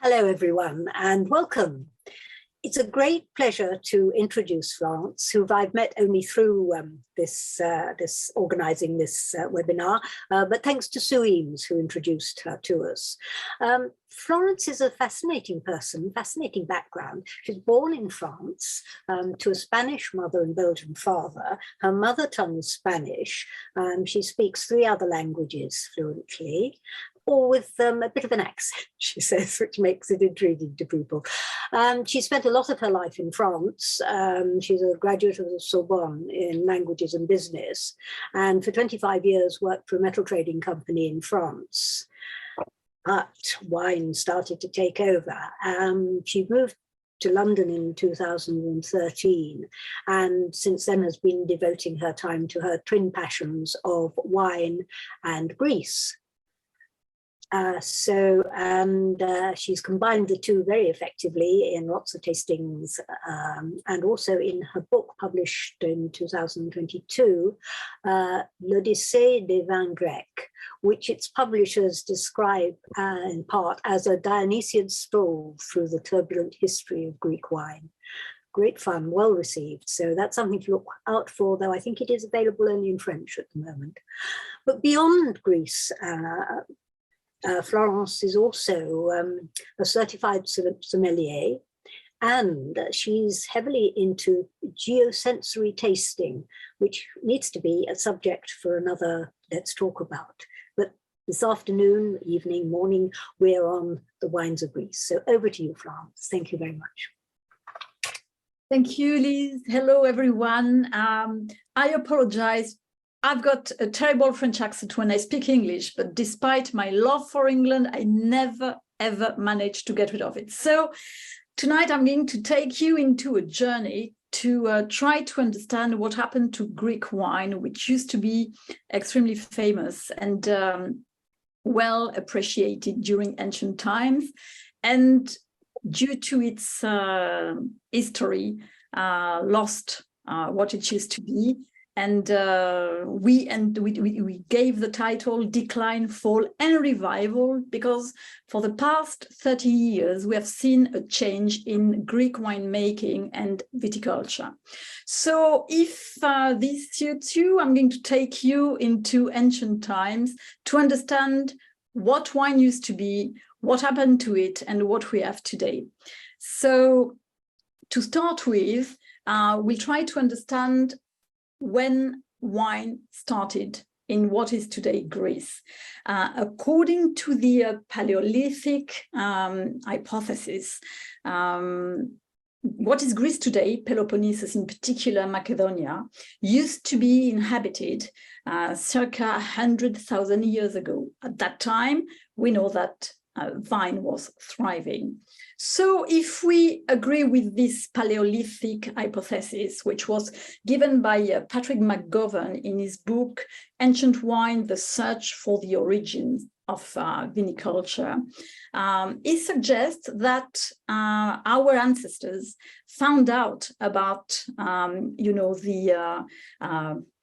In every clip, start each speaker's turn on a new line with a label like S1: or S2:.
S1: Hello, everyone, and welcome. It's a great pleasure to introduce Florence, who I've met only through organising this webinar, but thanks to Sue Eames, who introduced her to us. Florence is a fascinating person, fascinating background. She's born in France to a Spanish mother and Belgian father. Her mother tongue is Spanish. She speaks 3 other languages fluently, or with a bit of an accent, she says, which makes it intriguing to people. She spent a lot of her life in France. She's a graduate of the Sorbonne in languages and business, and for 25 years worked for a metal trading company in France. But wine started to take over. She moved to London in 2013, and since then has been devoting her time to her twin passions of wine and Greece. She's combined the two very effectively in lots of tastings, and also in her book published in 2022, L'Odyssée des Vins Grecs, which its publishers describe in part as a Dionysian stroll through the turbulent history of Greek wine. Great fun, well received. So that's something to look out for, though I think it is available only in French at the moment. But beyond Greece, Florence is also a certified sommelier, and she's heavily into geosensory tasting, which needs to be a subject for another Let's Talk About. But this afternoon, evening, morning, we're on the wines of Greece. So over to you, Florence. Thank you very much.
S2: Thank you, Liz. Hello, everyone. I apologize. I've got a terrible French accent when I speak English, but despite my love for England, I never, ever managed to get rid of it. So tonight I'm going to take you into a journey to try to understand what happened to Greek wine, which used to be extremely famous and well appreciated during ancient times. And due to its history, lost what it used to be. And we gave the title Decline, Fall and Revival, because for the past 30 years, we have seen a change in Greek winemaking and viticulture. So if this suits you, I'm going to take you into ancient times to understand what wine used to be, what happened to it, and what we have today. So to start with, we'll try to understand when wine started in what is today Greece. According to the Paleolithic hypothesis, what is Greece today, Peloponnesus in particular, Macedonia, used to be inhabited circa 100,000 years ago. At that time, we know that wine was thriving. So if we agree with this Paleolithic hypothesis, which was given by Patrick McGovern in his book, Ancient Wine, The Search for the Origins of Viniculture, he suggests that our ancestors found out about, the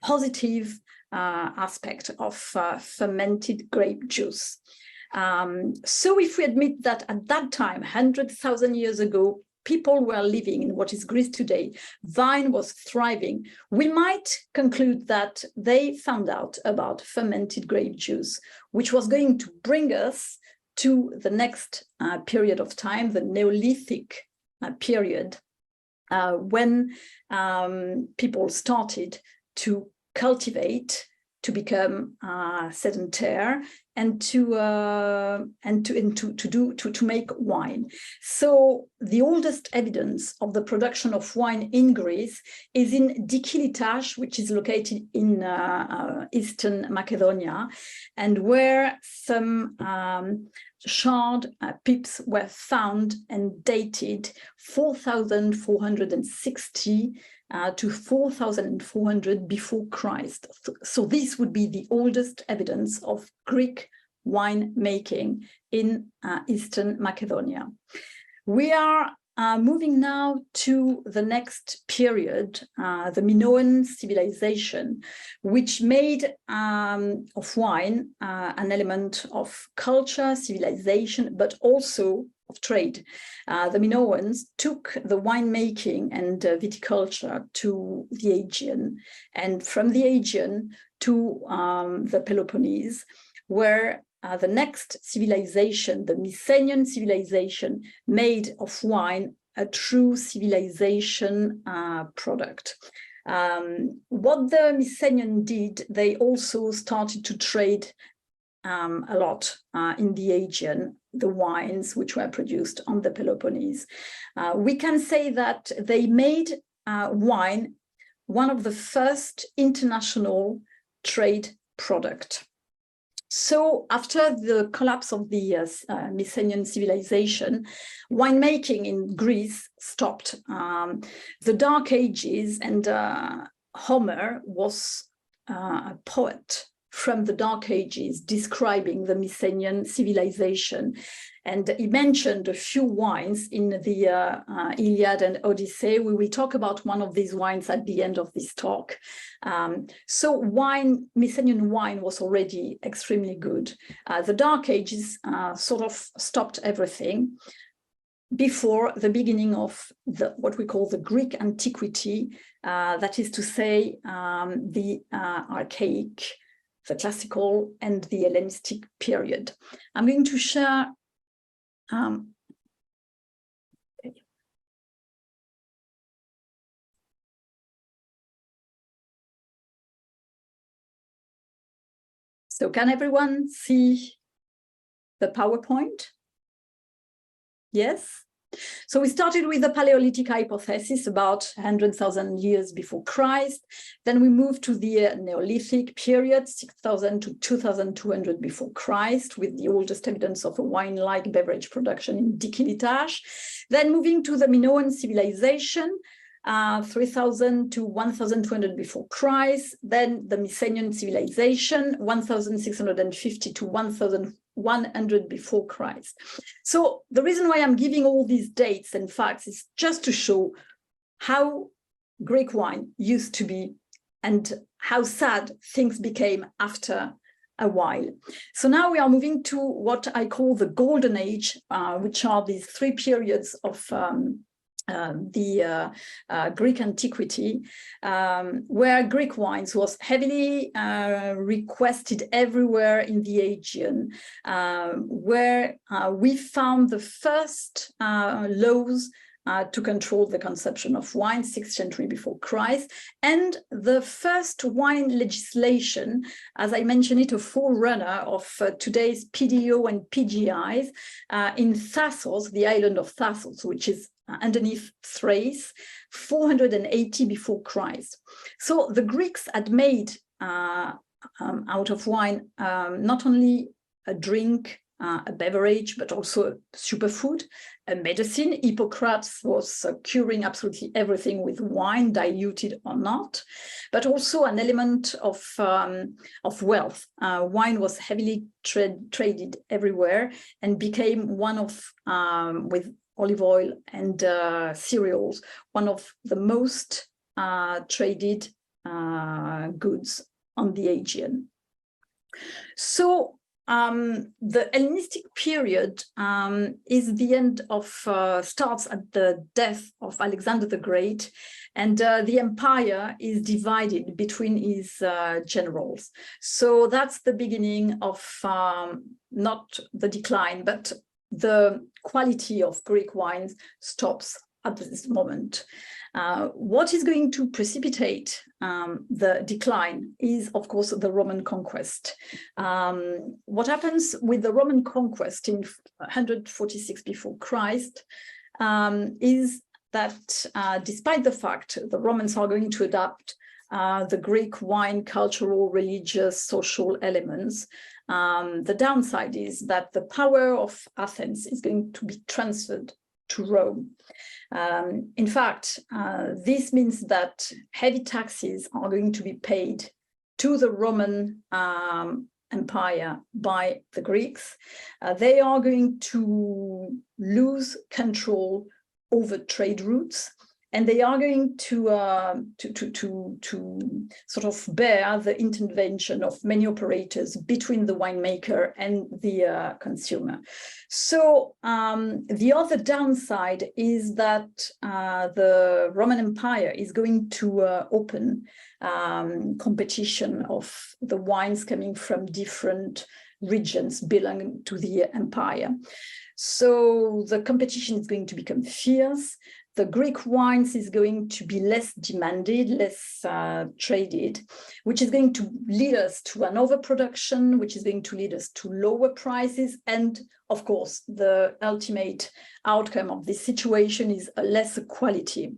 S2: positive aspect of fermented grape juice. So if we admit that at that time, 100,000 years ago, people were living in what is Greece today, wine was thriving, we might conclude that they found out about fermented grape juice, which was going to bring us to the next period of time, the Neolithic period, when people started to cultivate, to become sedentary, and to make wine. So the oldest evidence of the production of wine in Greece is in Dikilitash, which is located in eastern Macedonia, and where some shard pips were found and dated 4,460 to 4,400 before Christ. So this would be the oldest evidence of Greek wine making in Eastern Macedonia. We are moving now to the next period, the Minoan civilization, which made of wine an element of culture, civilization, but also trade. The Minoans took the winemaking and viticulture to the Aegean, and from the Aegean to the Peloponnese, where the next civilization, the Mycenaean civilization, made of wine a true civilization product. What the Mycenaeans did, they also started to trade a lot in the Aegean, the wines which were produced on the Peloponnese. We can say that they made wine one of the first international trade product. So after the collapse of the Mycenaean civilization, winemaking in Greece stopped. The Dark Ages, and Homer was a poet from the Dark Ages describing the Mycenaean civilization. And he mentioned a few wines in the Iliad and Odyssey. We will talk about one of these wines at the end of this talk. So Mycenaean wine was already extremely good. The Dark Ages sort of stopped everything before the beginning of what we call the Greek antiquity, that is to say, the archaic, the classical, and the Hellenistic period. I'm going to share so can everyone see the PowerPoint? Yes? So we started with the Paleolithic hypothesis about 100,000 years before Christ. Then we moved to the Neolithic period, 6,000 to 2,200 before Christ, with the oldest evidence of a wine-like beverage production in Dikilitage. Then moving to the Minoan civilization, 3,000 to 1,200 before Christ. Then the Mycenaean civilization, 1,650 to 1,100 before Christ. So the reason why I'm giving all these dates and facts is just to show how Greek wine used to be and how sad things became after a while. So now we are moving to what I call the Golden Age, which are these three periods of the Greek antiquity, where Greek wines was heavily requested everywhere in the Aegean, where we found the first laws to control the consumption of wine, 6th century before Christ, and the first wine legislation, as I mentioned it, a forerunner of today's PDO and PGIs in Thasos, the island of Thasos, which is underneath Thrace, 480 before Christ. So the Greeks had made out of wine not only a drink, a beverage, but also a superfood, a medicine. Hippocrates was curing absolutely everything with wine, diluted or not, but also an element of wealth. Wine was heavily traded everywhere and became one of, with olive oil and cereals, one of the most traded goods on the Aegean. So the Hellenistic period is the end of, starts at the death of Alexander the Great, and the empire is divided between his generals. So that's the beginning of not the decline, but the quality of Greek wines stops at this moment. What is going to precipitate the decline is, of course, the Roman conquest. What happens with the Roman conquest in 146 before Christ is that despite the fact the Romans are going to adapt the Greek wine cultural, religious, social elements, the downside is that the power of Athens is going to be transferred to Rome. In fact, this means that heavy taxes are going to be paid to the Roman Empire by the Greeks. They are going to lose control over trade routes, and they are going to sort of bear the intervention of many operators between the winemaker and the consumer. So the other downside is that the Roman Empire is going to open competition of the wines coming from different regions belonging to the empire. So the competition is going to become fierce. The Greek wines is going to be less demanded, less traded, which is going to lead us to an overproduction, which is going to lead us to lower prices. And of course, the ultimate outcome of this situation is a lesser quality.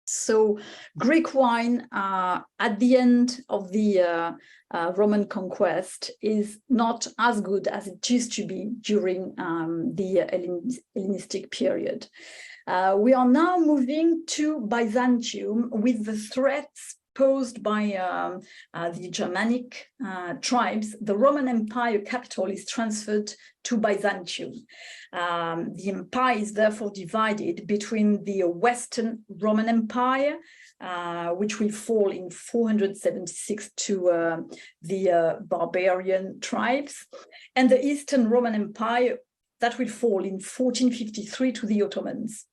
S2: So Greek wine at the end of the Roman conquest is not as good as it used to be during the Hellenistic period. We are now moving to Byzantium with the threats posed by the Germanic tribes. The Roman Empire capital is transferred to Byzantium. The empire is therefore divided between the Western Roman Empire, which will fall in 476 to the barbarian tribes, and the Eastern Roman Empire that will fall in 1453 to the Ottomans.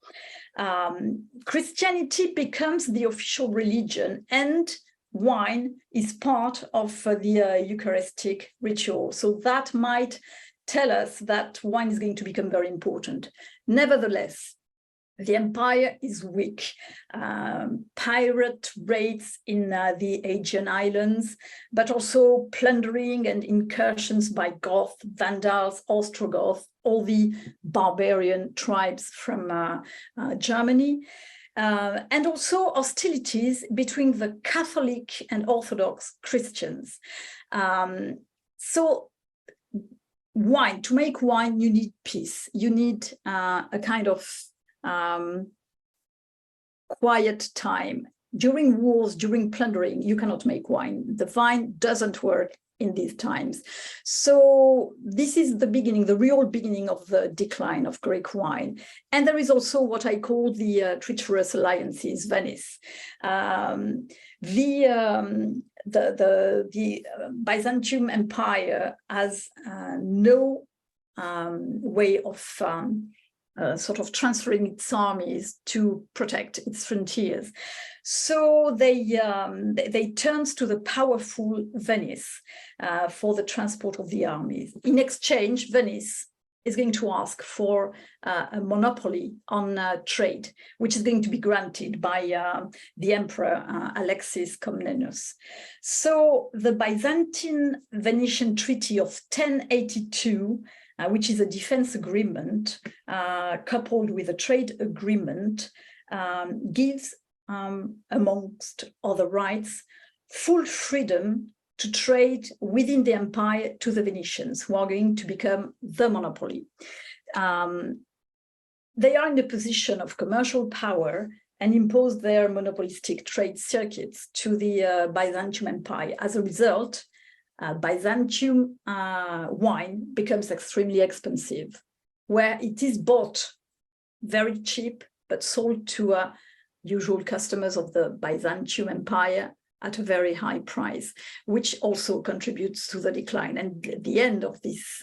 S2: Christianity becomes the official religion, and wine is part of the Eucharistic ritual. So that might tell us that wine is going to become very important. Nevertheless, the empire is weak. Pirate raids in the Aegean Islands, but also plundering and incursions by Goths, Vandals, Ostrogoths, all the barbarian tribes from Germany, and also hostilities between the Catholic and Orthodox Christians. So wine, to make wine, you need peace. You need a kind of quiet time. During wars, during plundering, you cannot make wine. The vine doesn't work in these times. So this is the beginning, the real beginning of the decline of Greek wine. And there is also what I call the treacherous alliances, Venice. The Byzantium Empire has no way of sort of transferring its armies to protect its frontiers. So they turned to the powerful Venice for the transport of the armies. In exchange, Venice is going to ask for a monopoly on trade, which is going to be granted by the Emperor Alexis Comnenus. So the Byzantine-Venetian Treaty of 1082, which is a defense agreement coupled with a trade agreement, gives, amongst other rights, full freedom to trade within the empire to the Venetians, who are going to become the monopoly. They are in a position of commercial power and impose their monopolistic trade circuits to the Byzantium Empire. As a result, Byzantium wine becomes extremely expensive, where it is bought very cheap, but sold to usual customers of the Byzantium Empire at a very high price, which also contributes to the decline. And at the end of this,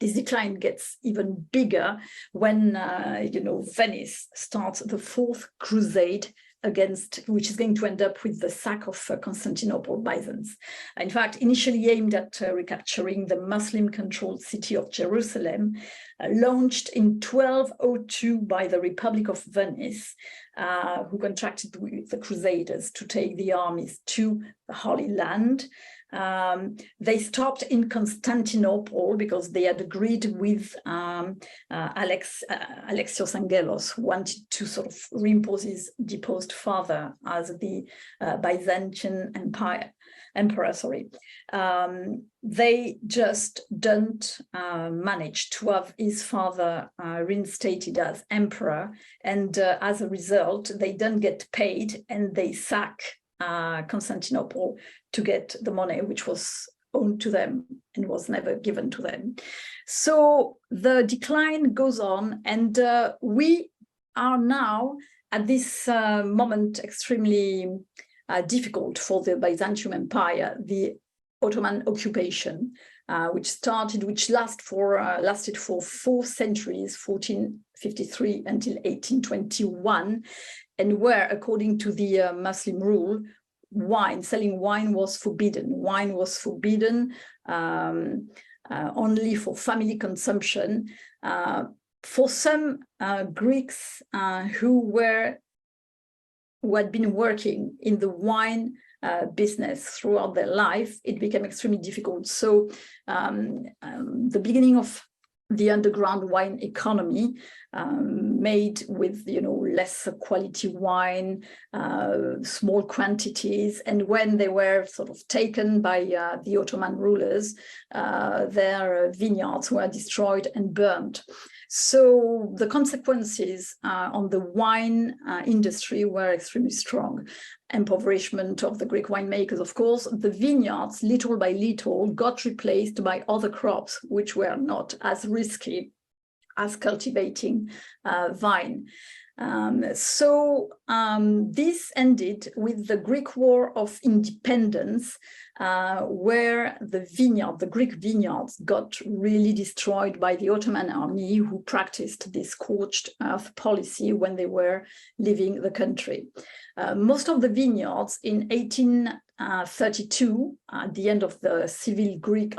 S2: this decline gets even bigger when, Venice starts the Fourth Crusade against, which is going to end up with the sack of Constantinople by Byzance. In fact, initially aimed at recapturing the Muslim-controlled city of Jerusalem, launched in 1202 by the Republic of Venice, who contracted with the Crusaders to take the armies to the Holy Land. They stopped in Constantinople because they had agreed with Alexios Angelos, who wanted to sort of reimpose his deposed father as the Byzantine emperor. They just don't manage to have his father reinstated as emperor, and as a result, they don't get paid, and they sack Constantinople to get the money which was owed to them and was never given to them. So the decline goes on, and we are now at this moment extremely difficult for the Byzantium Empire, the Ottoman occupation, which lasted for 4 centuries, 1453 until 1821, and where, according to the Muslim rule, selling wine was forbidden. Wine was forbidden only for family consumption. For some Greeks who had been working in the wine business throughout their life, it became extremely difficult. So the beginning of the underground wine economy, made with lesser quality wine, small quantities, and when they were sort of taken by the Ottoman rulers, their vineyards were destroyed and burned. So the consequences on the wine industry were extremely strong. Impoverishment of the Greek winemakers, of course. The vineyards, little by little, got replaced by other crops, which were not as risky as cultivating vine. This ended with the Greek War of Independence, where the Greek vineyards got really destroyed by the Ottoman army, who practiced this scorched earth policy when they were leaving the country. Most of the vineyards in 1832, at the end of the Greek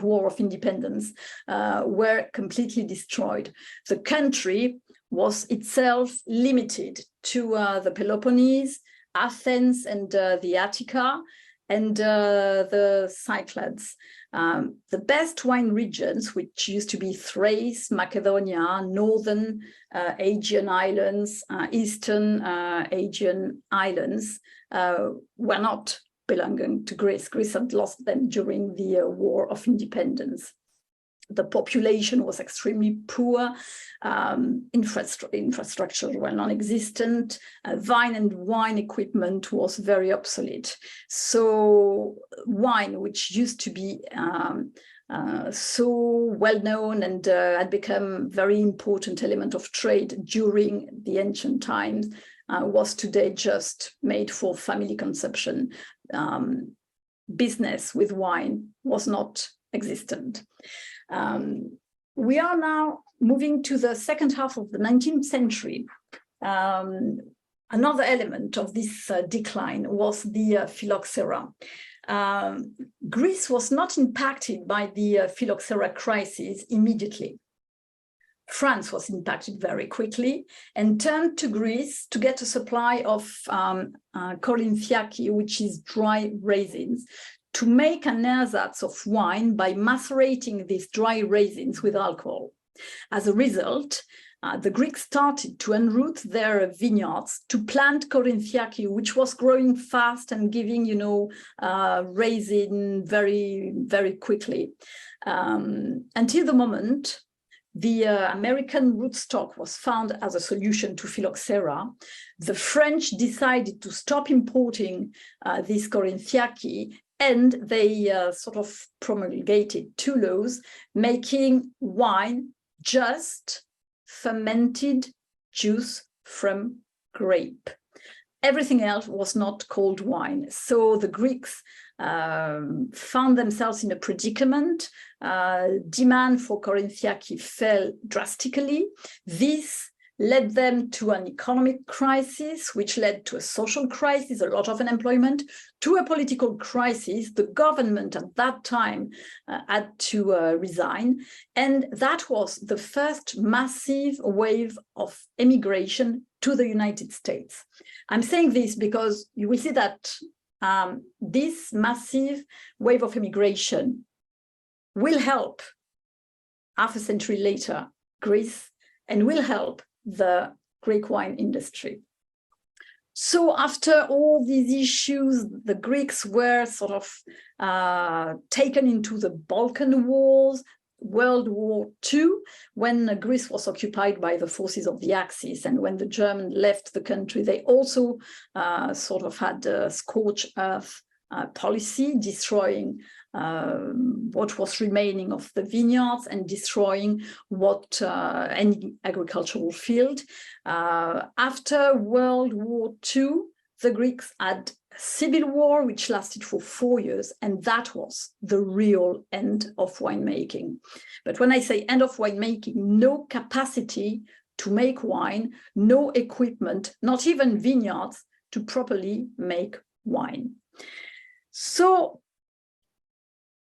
S2: War of Independence, were completely destroyed. The country was itself limited to the Peloponnese, Athens, and the Attica, and the Cyclades. The best wine regions, which used to be Thrace, Macedonia, northern Aegean islands, eastern Aegean islands, were not belonging to Greece. Greece had lost them during the War of Independence. The population was extremely poor, infrastructure were non-existent, vine and wine equipment was very obsolete. So wine, which used to be so well known and had become very important element of trade during the ancient times, was today just made for family consumption. Business with wine was not existent. We are now moving to the second half of the 19th century. Another element of this decline was the phylloxera. Greece was not impacted by the phylloxera crisis immediately. France was impacted very quickly and turned to Greece to get a supply of korinthiaki, which is dry raisins, to make an ersatz of wine by macerating these dry raisins with alcohol. As a result, the Greeks started to enroot their vineyards to plant korinthiaki, which was growing fast and giving, raisin very, very quickly. Until the moment the American rootstock was found as a solution to phylloxera, the French decided to stop importing this korinthiaki, and they sort of promulgated 2 laws, making wine just fermented juice from grape. Everything else was not called wine. So the Greeks found themselves in a predicament. Demand for korinthiaki fell drastically. This led them to an economic crisis, which led to a social crisis, a lot of unemployment, to a political crisis. The government at that time had to resign. And that was the first massive wave of emigration to the United States. I'm saying this because you will see that this massive wave of immigration will help half a century later Greece and will help the Greek wine industry. So after all these issues, the Greeks were sort of taken into the Balkan Wars, World War II, when Greece was occupied by the forces of the Axis, and when the Germans left the country, they also sort of had a scorched earth policy, destroying what was remaining of the vineyards and destroying what any agricultural field. After World War II, the Greeks had a civil war which lasted for 4 years, and that was the real end of winemaking. But when I say end of winemaking, no capacity to make wine, no equipment, not even vineyards to properly make wine. So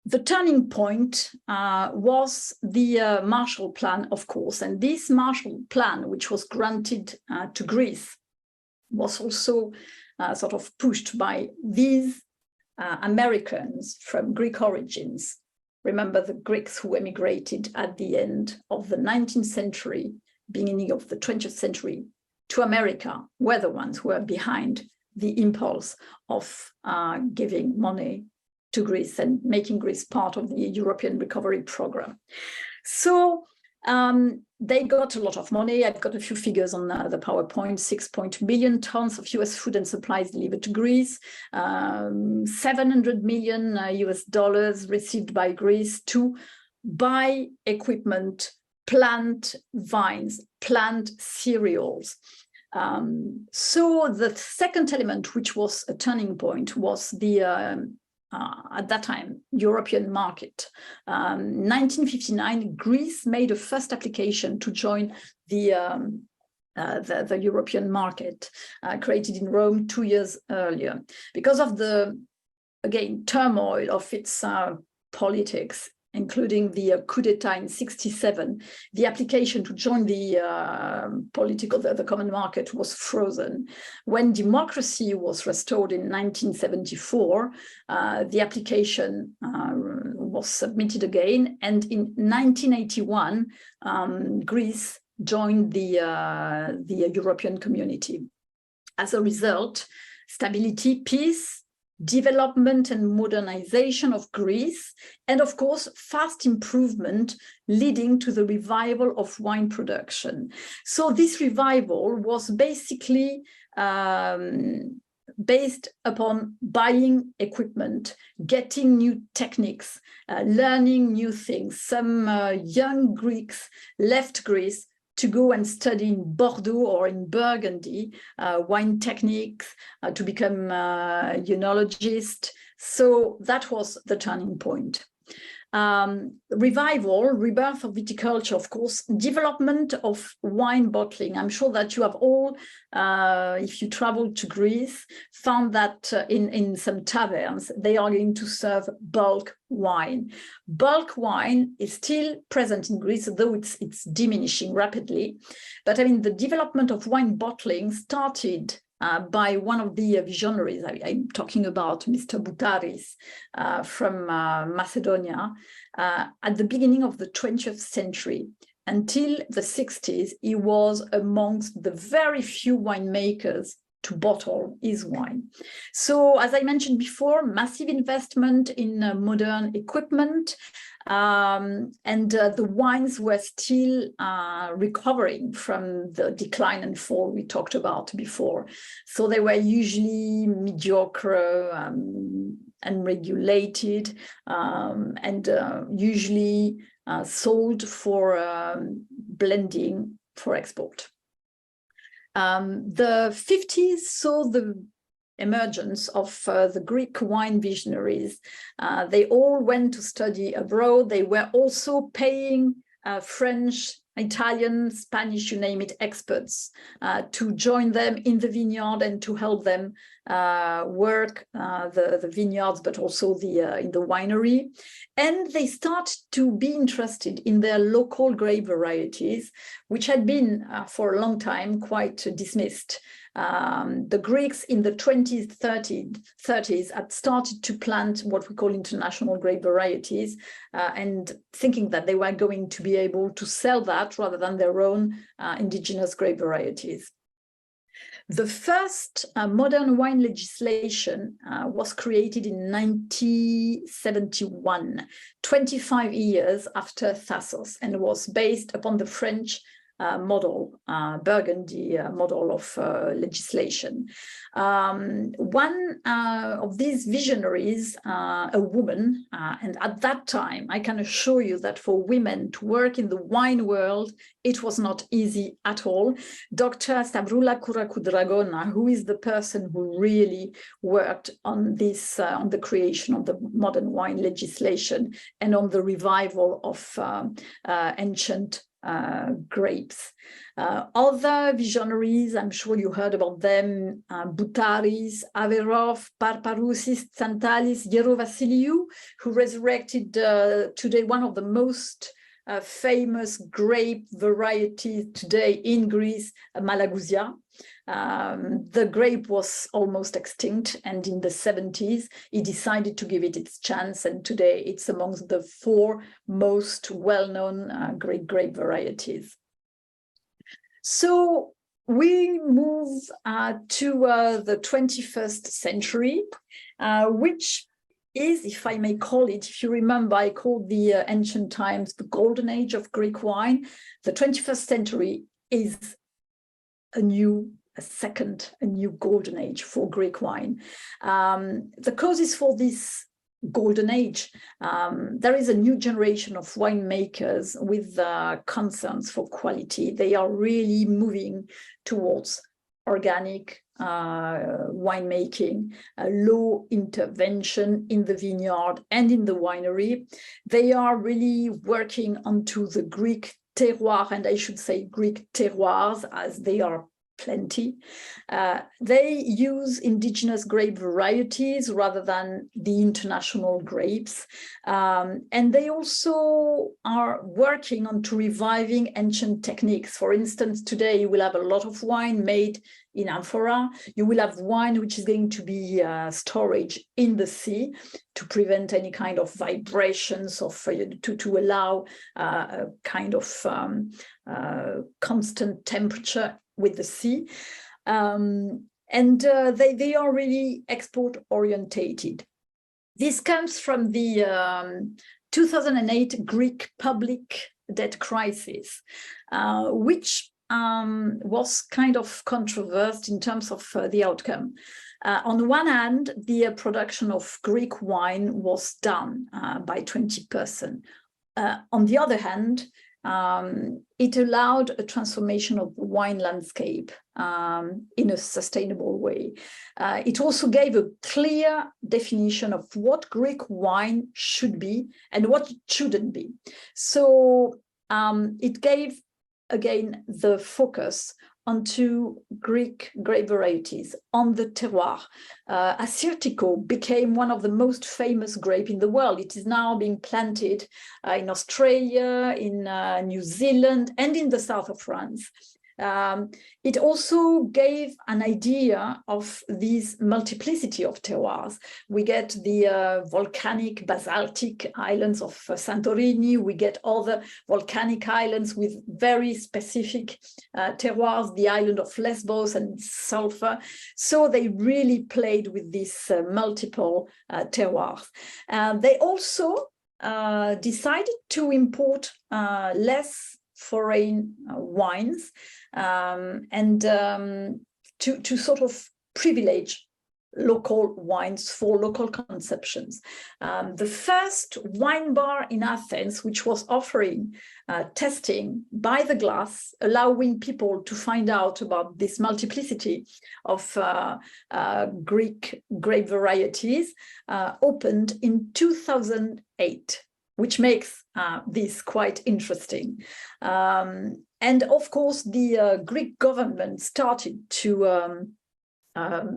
S2: the turning point was the Marshall Plan, of course, and this Marshall Plan, which was granted to Greece, was also sort of pushed by these Americans from Greek origins. Remember the Greeks who emigrated at the end of the 19th century, beginning of the 20th century to America, were the ones who were behind the impulse of giving money to Greece and making Greece part of the European Recovery Program. So they got a lot of money. I've got a few figures on the PowerPoint: 6 million tons of US food and supplies delivered to Greece, $700 million US received by Greece to buy equipment, plant vines, plant cereals. So the second element, which was a turning point, was the at that time, European market. 1959, Greece made a first application to join the European market, created in Rome 2 years earlier. Because of the, again, turmoil of its politics, including the coup d'etat in 1967, the application to join the the common market was frozen. When democracy was restored in 1974, the application was submitted again, and in 1981, Greece joined the European community. As a result, stability, peace, development and modernization of Greece, and of course, fast improvement leading to the revival of wine production. So this revival was basically based upon buying equipment, getting new techniques, learning new things. Some young Greeks left Greece to go and study in Bordeaux or in Burgundy, wine techniques, to become œnologist. So that was the turning point. Revival, rebirth of viticulture, of course, development of wine bottling. I'm sure that you have all, if you travel to Greece, found that in some taverns, they are going to serve bulk wine. Bulk wine is still present in Greece, though it's diminishing rapidly. But I mean, the development of wine bottling started by one of the visionaries. I'm talking about Mr. Boutaris from Macedonia. At the beginning of the 20th century, until the 60s, he was amongst the very few winemakers to bottle his wine. So, as I mentioned before, massive investment in modern equipment, and the wines were still recovering from the decline and fall we talked about before. So they were usually mediocre, unregulated, and usually sold for blending for export. The 50s saw the emergence of the Greek wine visionaries. They all went to study abroad. They were also paying French, Italian, Spanish, you name it, experts to join them in the vineyard and to help them work the vineyards, but also in the winery. And they start to be interested in their local grape varieties, which had been for a long time quite dismissed. The Greeks in the 20s, 30s had started to plant what we call international grape varieties, and thinking that they were going to be able to sell that rather than their own indigenous grape varieties. The first modern wine legislation was created in 1971, 25 years after Thassos, and was based upon the French model, Burgundy model of legislation. One of these visionaries, a woman, and at that time, I can assure you that for women to work in the wine world, it was not easy at all. Dr. Stavroula Kourakou-Dragona, who is the person who really worked on this, on the creation of the modern wine legislation and on the revival of ancient grapes. Other visionaries, I'm sure you heard about them, Boutaris, Averov, Parparousis, Tsantalis, Yero Vassiliou, who resurrected today one of the most famous grape varieties today in Greece, Malagousia. The grape was almost extinct, and in the 70s, he decided to give it its chance, and today it's amongst the 4 most well-known Greek grape varieties. So we move to the 21st century, which is, if I may call it, if you remember, I called the ancient times the golden age of Greek wine. The 21st century is a new golden age for Greek wine. The causes for this golden age, there is a new generation of winemakers with concerns for quality. They are really moving towards organic winemaking, low intervention in the vineyard and in the winery. They are really working onto the Greek terroir, and I should say Greek terroirs, as they are plenty. They use indigenous grape varieties rather than the international grapes. And they also are working on to reviving ancient techniques. For instance, today you will have a lot of wine made in amphora. You will have wine which is going to be storage in the sea to prevent any kind of vibrations, to allow a kind of constant temperature with the sea. They are really export orientated. This comes from the 2008 Greek public debt crisis, which was kind of controversial in terms of the outcome. On one hand, the production of Greek wine was down by 20%. On the other hand, it allowed a transformation of the wine landscape in a sustainable way. It also gave a clear definition of what Greek wine should be and what it shouldn't be. So it gave, again, the focus onto Greek grape varieties, on the terroir. Assyrtiko became one of the most famous grape in the world. It is now being planted in Australia, in New Zealand, and in the south of France. It also gave an idea of this multiplicity of terroirs. We get the volcanic basaltic islands of Santorini. We get other volcanic islands with very specific terroirs, the island of Lesbos and sulfur. So they really played with these multiple terroirs. They also decided to import less foreign wines and to sort of privilege local wines for local consumptions. The first wine bar in Athens, which was offering testing by the glass, allowing people to find out about this multiplicity of Greek grape varieties, opened in 2008. Which makes this quite interesting. And of course, the Greek government started to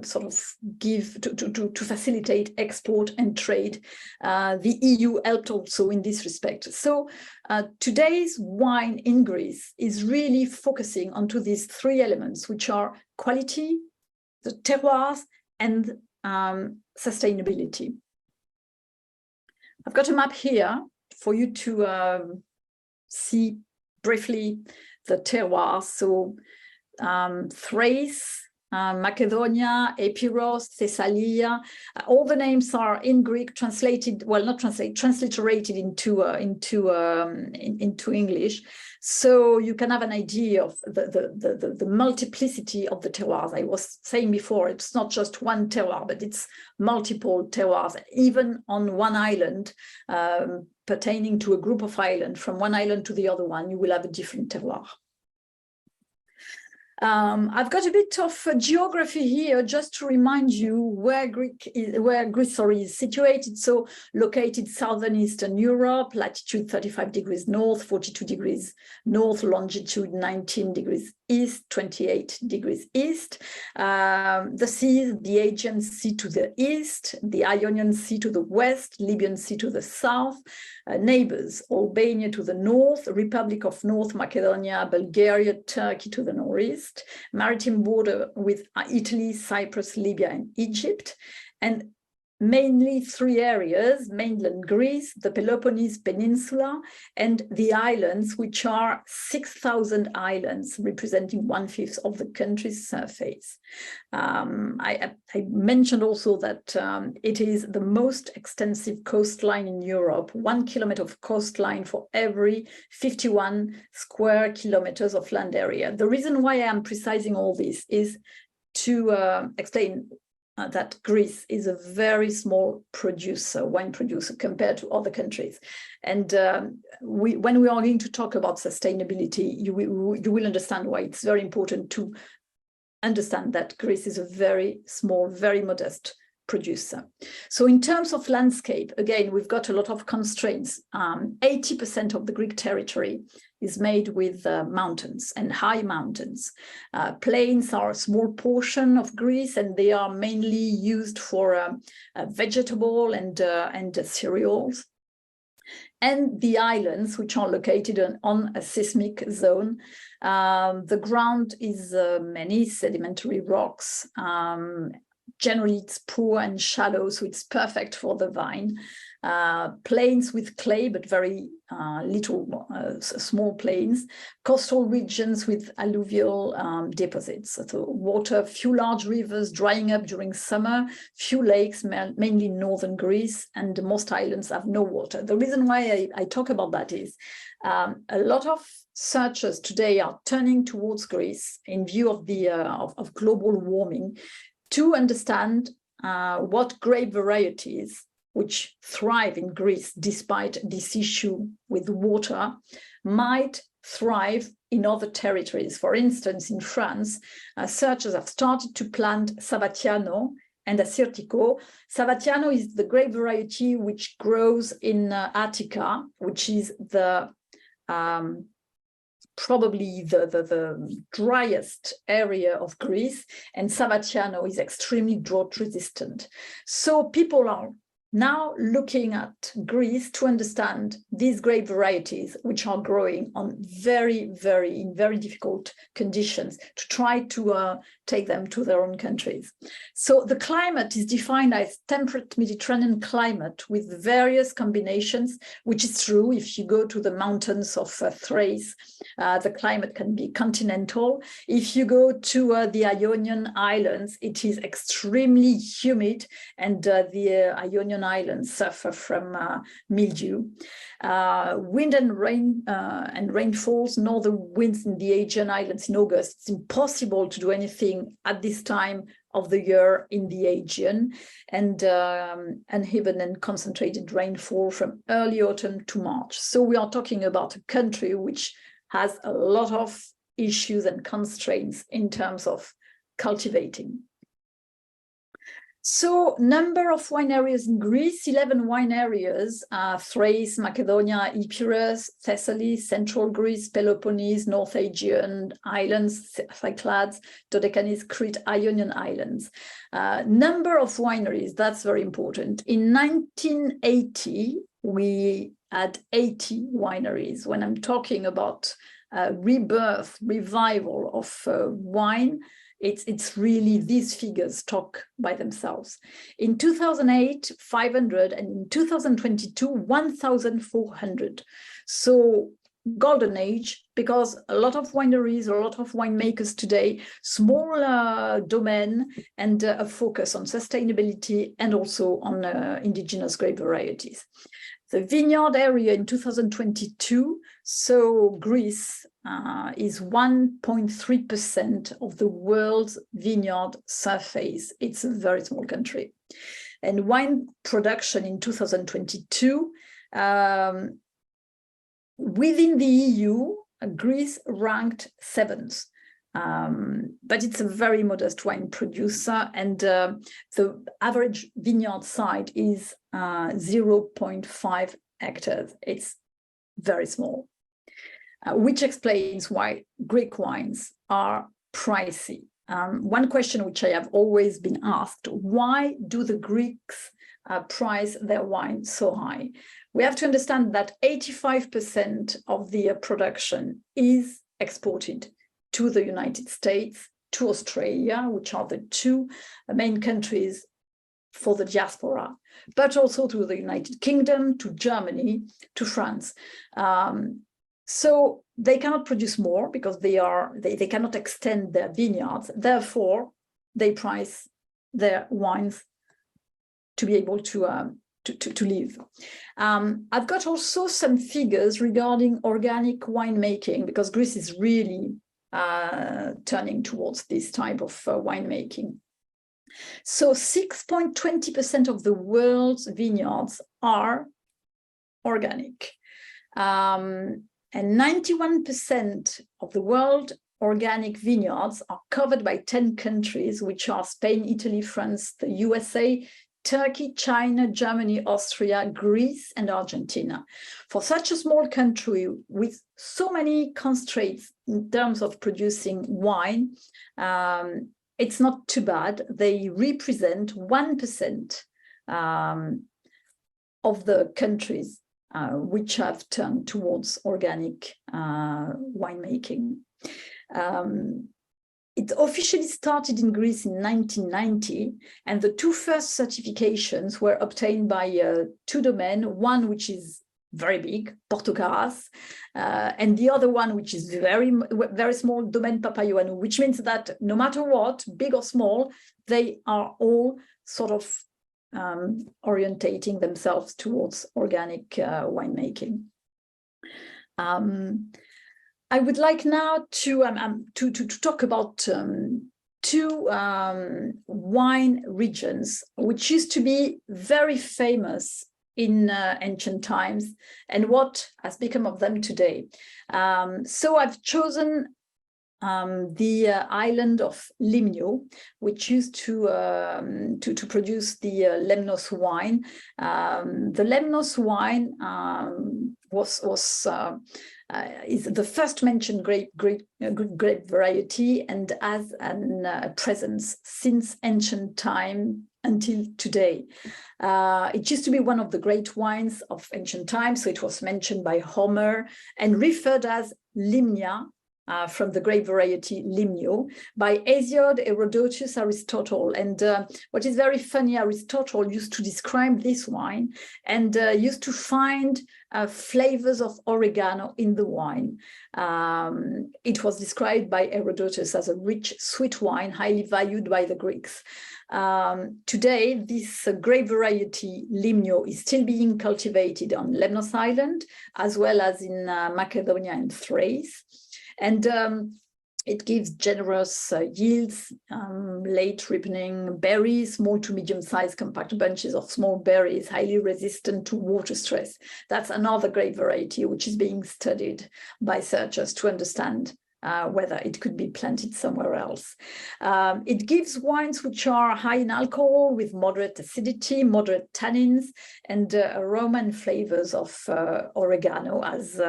S2: sort of give, to facilitate export and trade. The EU helped also in this respect. So today's wine in Greece is really focusing onto these 3 elements, which are quality, the terroirs, and sustainability. I've got a map here for you to see briefly the terroirs. So Thrace, Macedonia, Epirus, Thessalia. All the names are in Greek, translated, well, not translated, transliterated into English. So you can have an idea of the multiplicity of the terroirs. I was saying before, it's not just one terroir, but it's multiple terroirs, even on one island, pertaining to a group of islands. From one island to the other one, you will have a different terroir. I've got a bit of geography here just to remind you where Greece is situated. So located southern Eastern Europe, latitude 35 degrees north, 42 degrees north, longitude 19 degrees east, 28 degrees east. The seas, the Aegean Sea to the east, the Ionian Sea to the west, Libyan Sea to the south. Neighbors, Albania to the north, Republic of North Macedonia, Bulgaria, Turkey to the northeast, maritime border with Italy, Cyprus, Libya, and Egypt, and mainly three areas: mainland Greece, the Peloponnese Peninsula, and the islands, which are 6,000 islands, representing 1/5 of the country's surface. I mentioned also that it is the most extensive coastline in Europe, 1 kilometer of coastline for every 51 square kilometers of land area. The reason why I am precising all this is to explain that Greece is a very small producer, wine producer, compared to other countries. And when we are going to talk about sustainability, you will understand why it's very important to understand that Greece is a very small, very modest producer. So in terms of landscape, again, we've got a lot of constraints. 80% of the Greek territory is made with mountains and high mountains. Plains are a small portion of Greece, and they are mainly used for vegetable and cereals. And the islands, which are located on a seismic zone. The ground is many sedimentary rocks. Generally, it's poor and shallow, so it's perfect for the vine. Plains with clay, but very little, small plains. Coastal regions with alluvial deposits. So water, few large rivers drying up during summer, few lakes, mainly northern Greece, and most islands have no water. The reason why I talk about that is a lot of searchers today are turning towards Greece in view of the of global warming, to understand what grape varieties which thrive in Greece despite this issue with water might thrive in other territories. For instance, in France, searchers have started to plant Sabatiano and Assyrtiko. Sabatiano is the grape variety which grows in Attica, which is the probably the driest area of Greece, and Sabatiano is extremely drought resistant. So people are now looking at Greece to understand these grape varieties, which are growing on very difficult conditions, to try to take them to their own countries. So the climate is defined as temperate Mediterranean climate with various combinations, which is true. If you go to the mountains of Thrace, the climate can be continental. If you go to the Ionian Islands, it is extremely humid, and the Ionian Islands suffer from mildew. Wind and rain and rainfalls, northern winds in the Aegean Islands in August. It's impossible to do anything at this time of the year in the Aegean, and uneven and concentrated rainfall from early autumn to March. So we are talking about a country which has a lot of issues and constraints in terms of cultivating. So number of wine areas in Greece, 11 wine areas, Thrace, Macedonia, Epirus, Thessaly, Central Greece, Peloponnese, North Aegean Islands, Cyclades, Dodecanese, Crete, Ionian Islands. Number of wineries, that's very important. In 1980, we had 80 wineries. When I'm talking about rebirth, revival of wine, it's really, these figures talk by themselves. In 2008, 500, and in 2022, 1,400. So golden age, because a lot of wineries, a lot of winemakers today, small domain and a focus on sustainability and also on indigenous grape varieties. The vineyard area in 2022, so Greece is 1.3% of the world's vineyard surface. It's a very small country. And wine production in 2022, within the EU, Greece ranked 7th. But it's a very modest wine producer, and the average vineyard site is 0.5 hectares. It's very small, which explains why Greek wines are pricey. One question which I have always been asked: why do the Greeks price their wine so high? We have to understand that 85% of the production is exported to the United States, to Australia, which are the two main countries for the diaspora, but also to the United Kingdom, to Germany, to France. So they cannot produce more because they cannot extend their vineyards. Therefore, they price their wines to be able to live. I've got also some figures regarding organic winemaking, because Greece is really turning towards this type of winemaking. So 6.20% of the world's vineyards are organic. And 91% of the world organic vineyards are covered by 10 countries, which are Spain, Italy, France, the USA, Turkey, China, Germany, Austria, Greece, and Argentina. For such a small country with so many constraints in terms of producing wine, it's not too bad. They represent 1% of the countries which have turned towards organic winemaking. It officially started in Greece in 1990, and the two first certifications were obtained by two domains, one which is very big, Porto Carras, and the other one which is very, very small, Domaine Papaioannou, which means that no matter what, big or small, they are all sort of orientating themselves towards organic winemaking. I would like now to talk about two wine regions which used to be very famous in ancient times and what has become of them today. So I've chosen the island of Limno, which used to produce the Lemnos wine. The Lemnos wine is the first mentioned grape variety and has a presence since ancient time until today. It used to be one of the great wines of ancient times, so it was mentioned by Homer and referred as Limnia, from the grape variety Limno, by Hesiod, Herodotus, Aristotle. And what is very funny, Aristotle used to describe this wine and used to find flavors of oregano in the wine. It was described by Herodotus as a rich, sweet wine, highly valued by the Greeks. Today, this grape variety Limno is still being cultivated on Lemnos Island, as well as in Macedonia and Thrace. And it gives generous yields, late ripening berries, small to medium-sized compact bunches of small berries, highly resistant to water stress. That's another grape variety which is being studied by searchers to understand whether it could be planted somewhere else. It gives wines which are high in alcohol with moderate acidity, moderate tannins, and aroma and flavors of oregano, as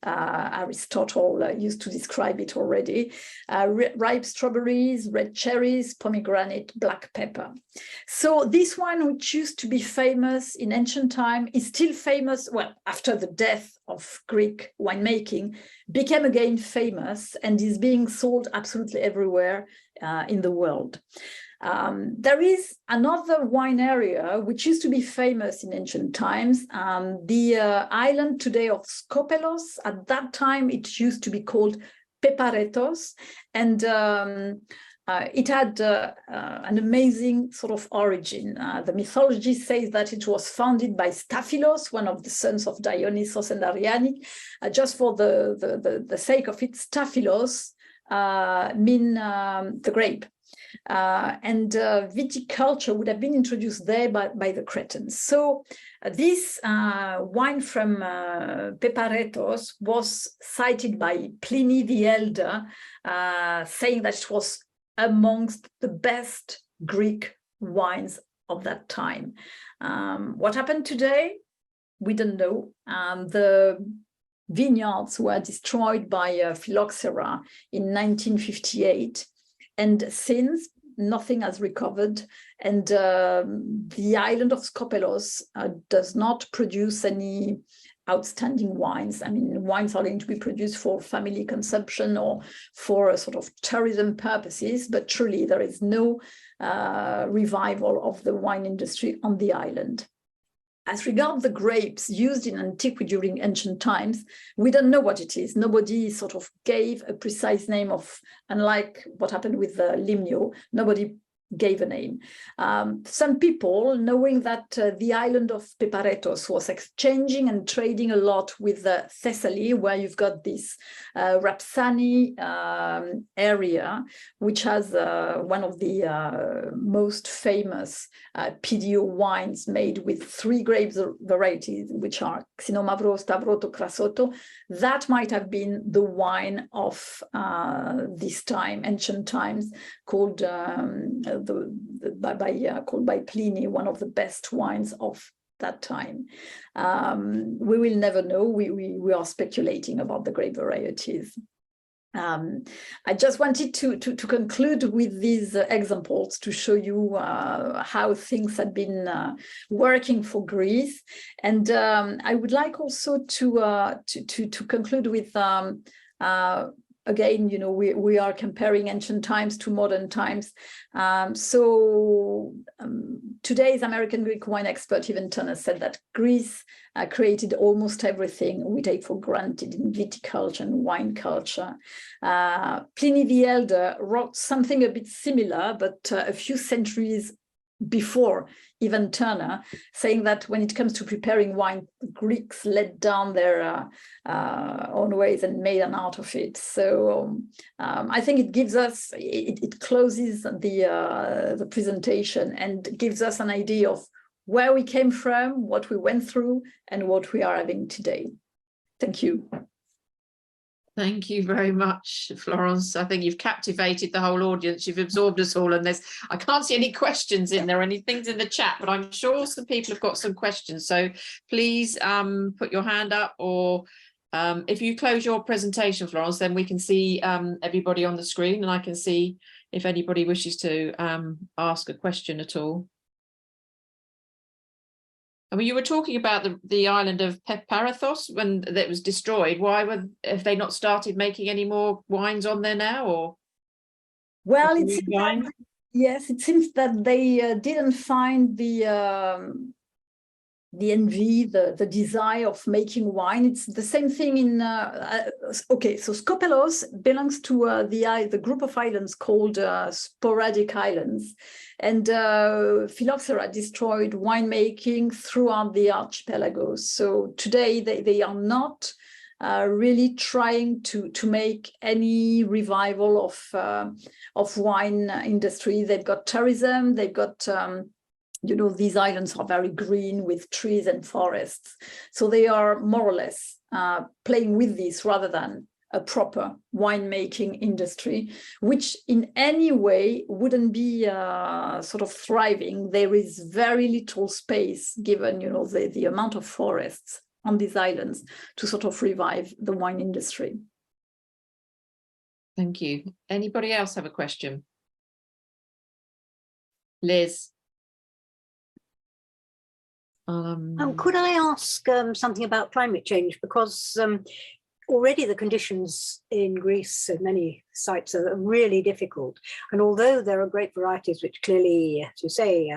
S2: Aristotle used to describe it already. Ripe strawberries, red cherries, pomegranate, black pepper. So this wine, which used to be famous in ancient time, is still famous, well, after the death of Greek winemaking, became again famous and is being sold absolutely everywhere in the world. There is another wine area which used to be famous in ancient times, the island today of Skopelos. At that time, it used to be called Peparetos, and it had an amazing sort of origin. The mythology says that it was founded by Staphylos, one of the sons of Dionysos and Ariadne. Just for the sake of it, Staphylos mean the grape. And viticulture would have been introduced there by the Cretans. So this wine from Peparetos was cited by Pliny the Elder, saying that it was amongst the best Greek wines of that time. What happened today? We don't know. The vineyards were destroyed by phylloxera in 1958. And since, nothing has recovered, and the island of Skopelos does not produce any outstanding wines. I mean, wines are going to be produced for family consumption or for sort of tourism purposes, but truly there is no revival of the wine industry on the island. As regards the grapes used in antiquity during ancient times, we don't know what it is. Nobody sort of gave a precise name of, unlike what happened with the Limno, nobody gave a name. Some people, knowing that the island of Peparetos was exchanging and trading a lot with Thessaly, where you've got this Rapsani area, which has one of the most famous PDO wines made with 3 grape varieties, which are Xinomavro, Stavroto, Crasoto. That might have been the wine of this time, ancient times, called called by Pliny one of the best wines of that time. We will never know. We are speculating about the grape varieties. I just wanted to conclude with these examples to show you how things had been working for Greece, and I would like also to conclude with. Again, you know, we are comparing ancient times to modern times. Today's American Greek wine expert Ivan Turner said that Greece created almost everything we take for granted in viticulture and wine culture. Pliny the Elder wrote something a bit similar, but a few centuries before Ivan Turner, saying that when it comes to preparing wine, the Greeks let down their own ways and made an art of it. So I think it gives us, it closes the presentation and gives us an idea of where we came from, what we went through, and what we are having today. Thank you.
S3: Thank you very much, Florence. I think you've captivated the whole audience. You've absorbed us all, and I can't see any questions in there, any things in the chat, but I'm sure some people have got some questions. So please put your hand up, or if you close your presentation, Florence, then we can see everybody on the screen, and I can see if anybody wishes to ask a question at all. I mean, you were talking about the island of Peparetos when that was destroyed. Why have they not started making any more wines on there now? Or
S2: well, it seems that, yes, it seems that they didn't find the envy, the desire of making wine. It's the same thing in okay, so Skopelos belongs to the group of islands called sporadic islands, and phylloxera destroyed winemaking throughout the archipelago. So today they are not really trying to make any revival of wine industry. They've got tourism, they've got you know, these islands are very green with trees and forests. So they are more or less playing with this rather than a proper winemaking industry, which in any way wouldn't be sort of thriving. There is very little space given, you know, the amount of forests on these islands to sort of revive the wine industry.
S3: Thank you. Anybody else have a question? Liz.
S1: Could I ask something about climate change? Because already the conditions in Greece and many sites are really difficult. And although there are great varieties which clearly, as you say,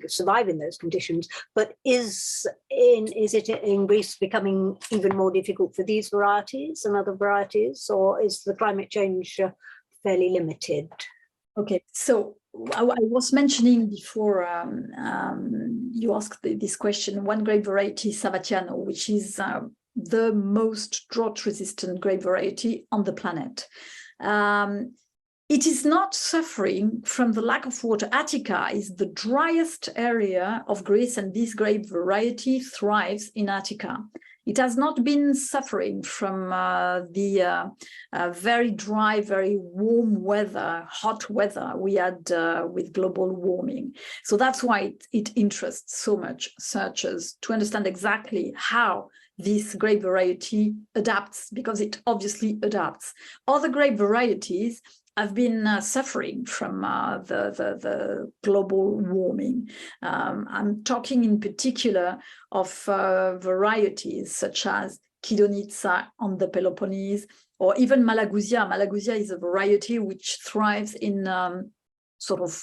S1: survive in those conditions, but is it in Greece becoming even more difficult for these varieties and other varieties, or is the climate change fairly limited?
S2: Okay, so I was mentioning before you asked this question, one grape variety, Savatiano, which is the most drought-resistant grape variety on the planet. It is not suffering from the lack of water. Attica is the driest area of Greece, and this grape variety thrives in Attica. It has not been suffering from the very dry, very warm weather, hot weather we had with global warming. So that's why it interests so much searchers to understand exactly how this grape variety adapts, because it obviously adapts. Other grape varieties have been suffering from the global warming. I'm talking in particular of varieties such as Kidonitsa on the Peloponnese, or even Malagousia. Malagousia is a variety which thrives in sort of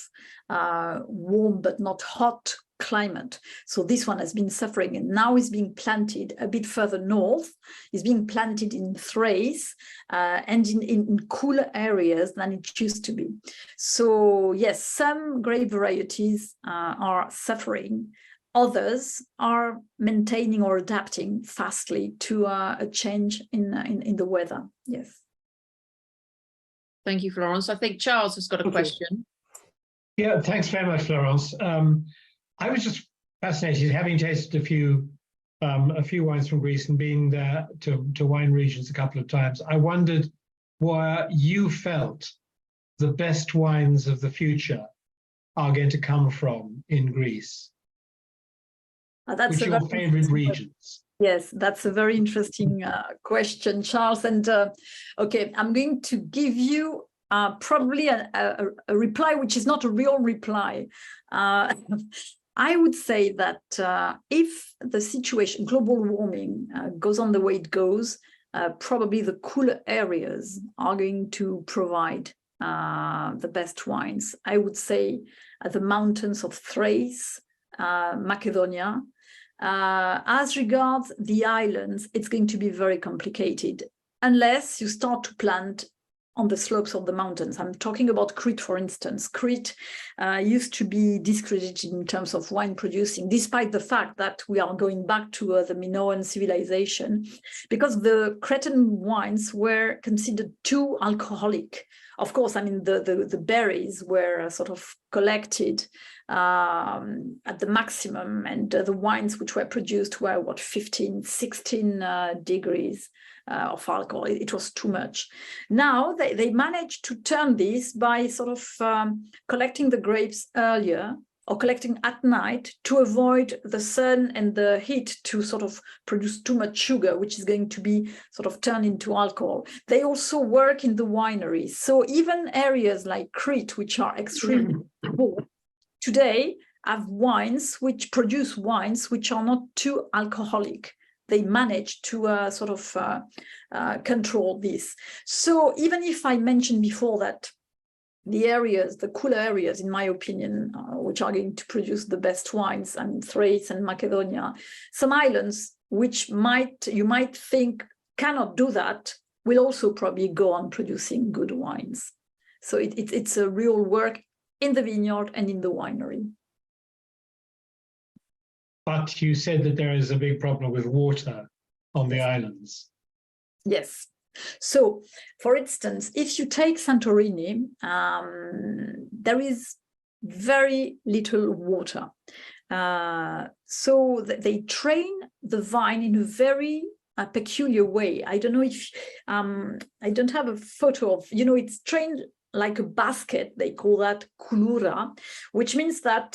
S2: warm but not hot climate. So this one has been suffering, and now is being planted a bit further north. Is being planted in Thrace and in cooler areas than it used to be. So yes, some grape varieties are suffering. Others are maintaining or adapting fastly to a change in the weather. Yes.
S3: Thank you, Florence. I think Charles has got a question.
S4: Yeah, thanks very much, Florence. I was just fascinated, having tasted a few wines from Greece and been there to wine regions a couple of times. I wondered where you felt the best wines of the future are going to come from in Greece. Which are your favorite regions?
S2: Yes, that's a very interesting question, Charles. And okay, I'm going to give you probably a reply which is not a real reply. I would say that if the situation, global warming, goes on the way it goes, probably the cooler areas are going to provide the best wines. I would say the mountains of Thrace, Macedonia. As regards the islands, it's going to be very complicated unless you start to plant on the slopes of the mountains. I'm talking about Crete, for instance. Crete used to be discredited in terms of wine producing, despite the fact that we are going back to the Minoan civilization, because the Cretan wines were considered too alcoholic. Of course, I mean, the berries were sort of collected at the maximum, and the wines which were produced were, what, 15, 16 degrees of alcohol. It was too much. Now they managed to turn this by sort of collecting the grapes earlier or collecting at night to avoid the sun and the heat to sort of produce too much sugar, which is going to be sort of turned into alcohol. They also work in the wineries. So even areas like Crete, which are extremely cold, today have wines which produce wines which are not too alcoholic. They manage to sort of control this. So even if I mentioned before that the areas, the cooler areas, in my opinion, which are going to produce the best wines, I mean, Thrace and Macedonia, some islands which you might think cannot do that, will also probably go on producing good wines. So it's a real work in the vineyard and in the winery.
S4: But you said that there is a big problem with water on the islands.
S2: Yes. So, for instance, if you take Santorini, there is very little water. So they train the vine in a very peculiar way. I don't know if, I don't have a photo of, it's trained like a basket. They call that kulura, which means that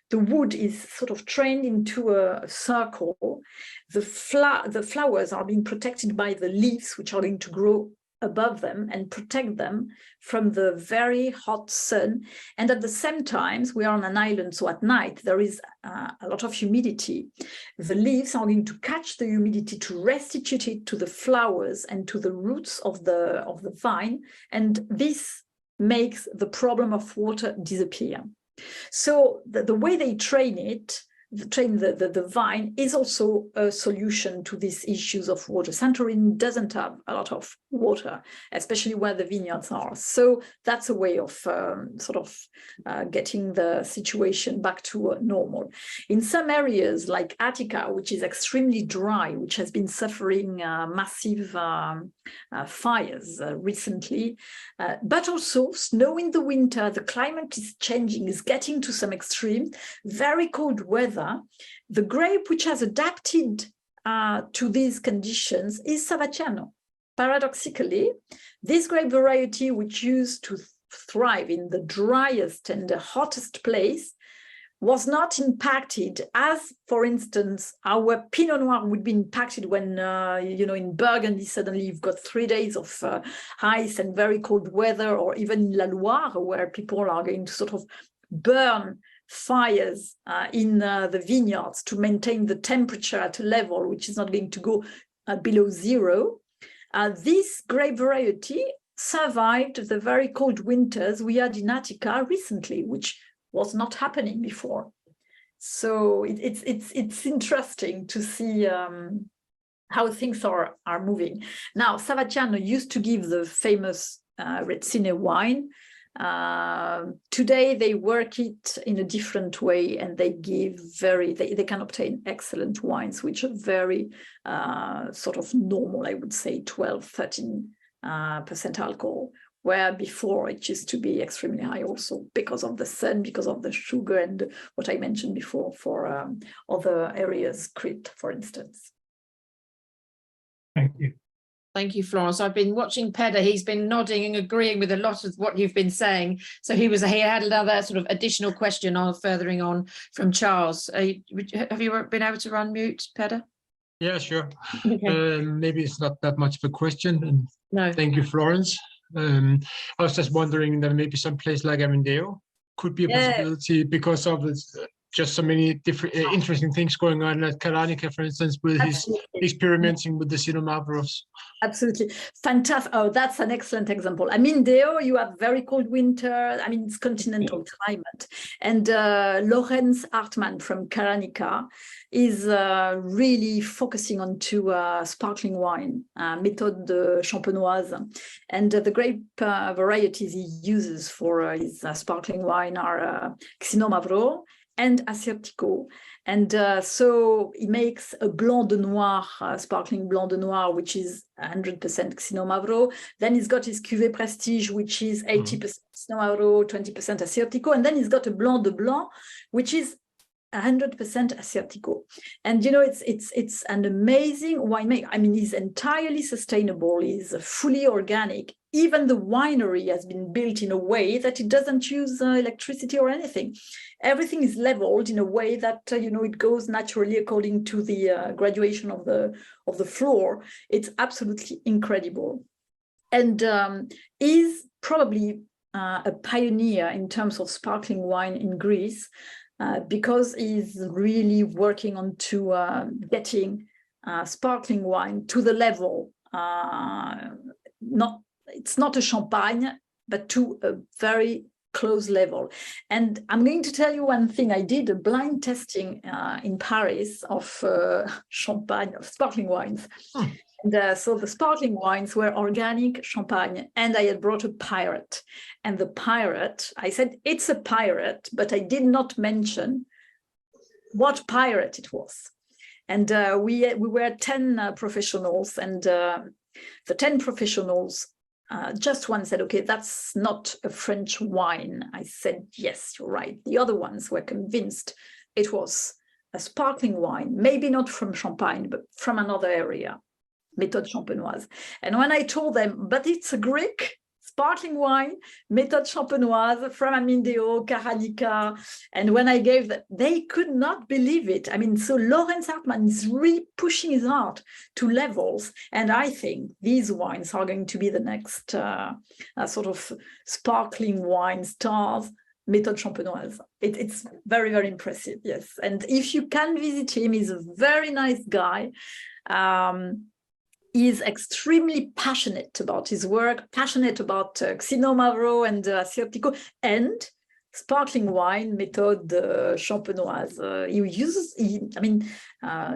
S2: the wood is sort of trained into a circle. The flowers are being protected by the leaves, which are going to grow above them and protect them from the very hot sun. And at the same time, we are on an island, so at night there is a lot of humidity. The leaves are going to catch the humidity to restitute it to the flowers and to the roots of the vine, and this makes the problem of water disappear. So the way they train it, the vine, is also a solution to these issues of water. Santorini doesn't have a lot of water, especially where the vineyards are. So that's a way of getting the situation back to normal. In some areas like Attica, which is extremely dry, which has been suffering massive fires recently, but also snow in the winter, the climate is changing, is getting to some extreme, very cold weather. The grape which has adapted to these conditions is Savacciano. Paradoxically, this grape variety, which used to thrive in the driest and the hottest place, was not impacted as, for instance, our Pinot Noir would be impacted when, in Burgundy, suddenly you've got 3 days of ice and very cold weather, or even in La Loire, where people are going to sort of burn fires in the vineyards to maintain the temperature at a level which is not going to go below 0. This grape variety survived the very cold winters we had in Attica recently, which was not happening before. So it's interesting to see how things are moving. Now, Savacciano used to give the famous Retsine wine. Today they work it in a different way, and they give they can obtain excellent wines which are very sort of normal, I would say 12-13% alcohol, where before it used to be extremely high, also because of the sun, because of the sugar, and what I mentioned before for other areas, Crete, for instance.
S4: Thank you.
S3: Thank you, Florence. I've been watching Peder. He's been nodding and agreeing with a lot of what you've been saying. So he had another sort of additional question furthering on from Charles. Have you been able to unmute, Peder?
S5: Yeah, sure.
S3: Okay.
S5: Maybe it's not that much of a question. And
S3: No.
S5: thank you, Florence. I was just wondering that maybe some place like Amendeo could be a possibility because of just so many different interesting things going on at Caranica, for instance, with his experimenting with the Cinnamabros.
S2: Absolutely. Fantastic. Oh, that's an excellent example. I mean, Deo, you have very cold winter. I mean, it's continental climate. And Lorenz Hartmann from Caranica is really focusing on sparkling wine, méthode champenoise. And the grape varieties he uses for his sparkling wine are Xynomavro and Assyrtiko. And so he makes a Blanc de Noir, sparkling Blanc de Noir, which is 100% Xynomavro. Then he's got his Cuvée Prestige, which is 80% Xynomavro, 20% Assyrtiko. And then he's got a Blanc de Blanc, which is 100% Assyrtiko. And it's an amazing winemaker. I mean, he's entirely sustainable. He's fully organic. Even the winery has been built in a way that it doesn't use electricity or anything. Everything is leveled in a way that it goes naturally according to the graduation of the floor. It's absolutely incredible, and is probably a pioneer in terms of sparkling wine in Greece. Because he's really working on getting sparkling wine to the level, it's not a champagne, but to a very close level. And I'm going to tell you one thing. I did a blind testing in Paris of champagne, of sparkling wines. And so the sparkling wines were organic champagne, and I had brought a pirate. And the pirate, I said, it's a pirate, but I did not mention what pirate it was. And we were 10 professionals, and the 10 professionals, just one said, okay, that's not a French wine. I said, yes, you're right. The other ones were convinced it was a sparkling wine, maybe not from Champagne, but from another area. Méthode champenoise. And when I told them, but it's a Greek sparkling wine, méthode champenoise from Amindeo, Caranica. And when I gave that, they could not believe it. I mean, so Lawrence Hartmann is really pushing his art to levels. And I think these wines are going to be the next sort of sparkling wine stars. Méthode champenoise. It's very, very impressive, yes. And if you can visit him, he's a very nice guy. He's extremely passionate about his work, passionate about Xino and Asiatico, and sparkling wine, méthode champenoise.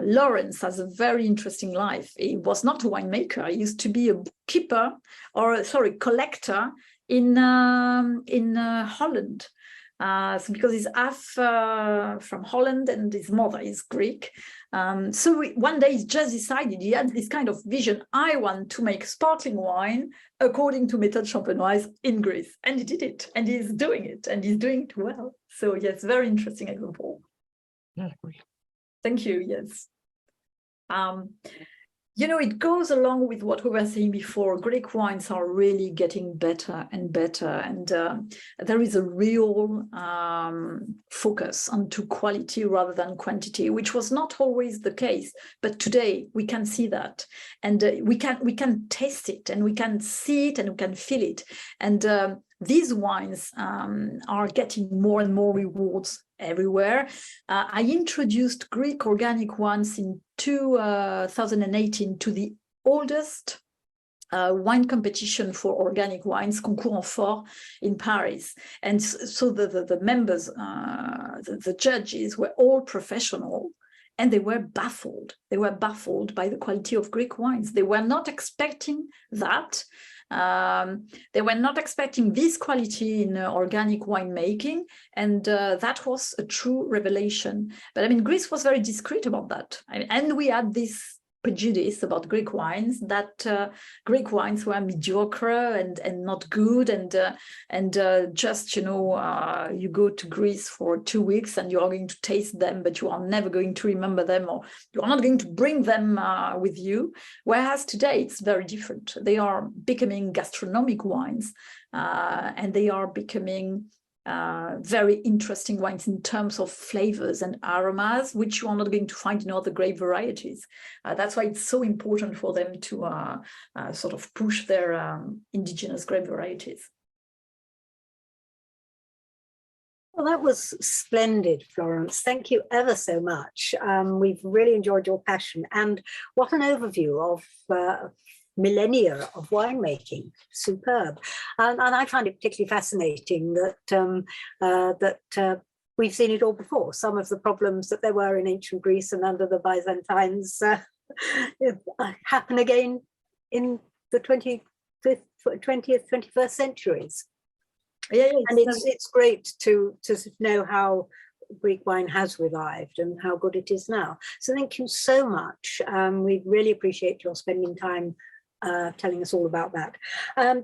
S2: Lawrence has a very interesting life. He was not a winemaker. He used to be a bookkeeper, collector in Holland. Because he's half from Holland and his mother is Greek. One day he just decided, he had this kind of vision, I want to make sparkling wine according to méthode champenoise in Greece. And he did it, and he's doing it, and he's doing it well. So yes, very interesting example.
S5: Yeah, I agree.
S2: Thank you, yes. It goes along with what we were saying before. Greek wines are really getting better and better. And there is a real focus onto quality rather than quantity, which was not always the case. But today we can see that. And we can taste it, and we can see it, and we can feel it. And these wines are getting more and more rewards everywhere. I introduced Greek organic wines in 2018 to the oldest wine competition for organic wines, Concours en Fort in Paris. And so the members, the judges were all professional, and they were baffled. They were baffled by the quality of Greek wines. They were not expecting that. They were not expecting this quality in organic winemaking, and that was a true revelation. But I mean, Greece was very discreet about that. And we had this prejudice about Greek wines, that Greek wines were mediocre and not good, and just, you go to Greece for 2 weeks and you are going to taste them, but you are never going to remember them, or you are not going to bring them with you. Whereas today it's very different. They are becoming gastronomic wines, and they are becoming very interesting wines in terms of flavors and aromas, which you are not going to find in other grape varieties. That's why it's so important for them to sort of push their indigenous grape varieties.
S1: Well, that was splendid, Florence. Thank you ever so much. We've really enjoyed your passion, and what an overview of millennia of winemaking. Superb. And I find it particularly fascinating that we've seen it all before. Some of the problems that there were in ancient Greece and under the Byzantines happen again in the 20th, 21st centuries.
S2: Yeah,
S1: and it's great to know how Greek wine has revived and how good it is now. So thank you so much. We really appreciate your spending time telling us all about that.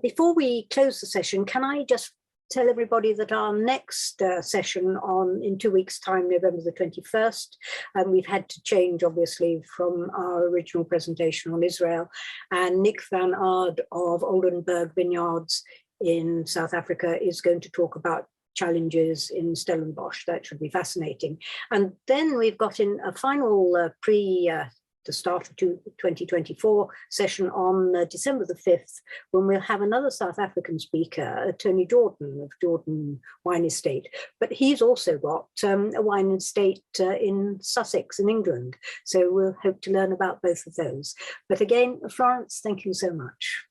S1: Before we close the session, can I just tell everybody that our next session in 2 weeks' time, November the 21st, we've had to change, obviously, from our original presentation on Israel, and Nick van Aard of Oldenburg Vineyards in South Africa is going to talk about challenges in Stellenbosch. That should be fascinating. And then we've got in a final the start of 2024 session on December the 5th, when we'll have another South African speaker, Tony Jordan of Jordan Wine Estate. But he's also got a wine estate in Sussex in England. So we'll hope to learn about both of those. But again, Florence, thank you so much.